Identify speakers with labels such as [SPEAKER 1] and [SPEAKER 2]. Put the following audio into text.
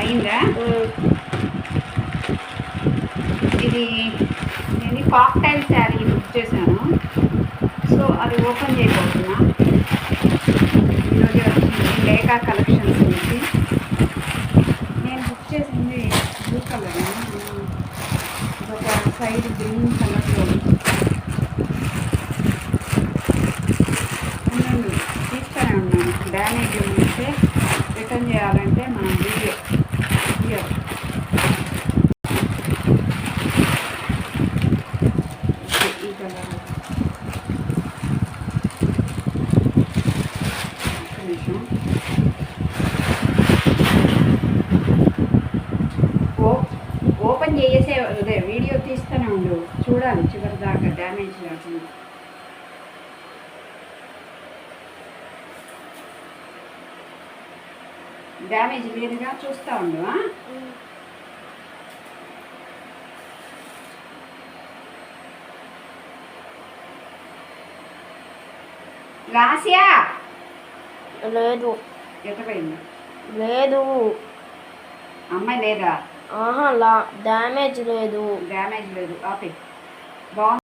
[SPEAKER 1] అయిందా? ఇది నేను కాక్టైల్ శారీ బుక్ చేశాను. సో అది ఓపెన్ చేయబోతున్నా. ఈరోజు వచ్చింది లేఖా కలెక్షన్స్ నుంచి. నేను బుక్ చేసింది బ్లూ కలర్, ఒక సైడ్ గ్రీన్ కలర్లో ఉన్నాను. తీస్తూనే ఉన్నాను. డ్యామేజ్ ఉంటే రిటర్న్ చేయాలంటే మనం వీడియో ఈ కలర్ నిమిషం ఓపెన్ చేసే అదే వీడియో తీస్తూనే ఉండు, చూడాలి చివరి దాకా డ్యామేజ్ లేకుండా. డ్యామేజ్ లేదుగా, చూస్తూ ఉండు. లాస్యా
[SPEAKER 2] లేదు,
[SPEAKER 1] ఎట్టపోయింది?
[SPEAKER 2] లేదు
[SPEAKER 1] అమ్మాయి లేదా?
[SPEAKER 2] డ్యామేజ్ లేదు.
[SPEAKER 1] డ్యామేజ్ లేదు. ఓకే, బాగుంది.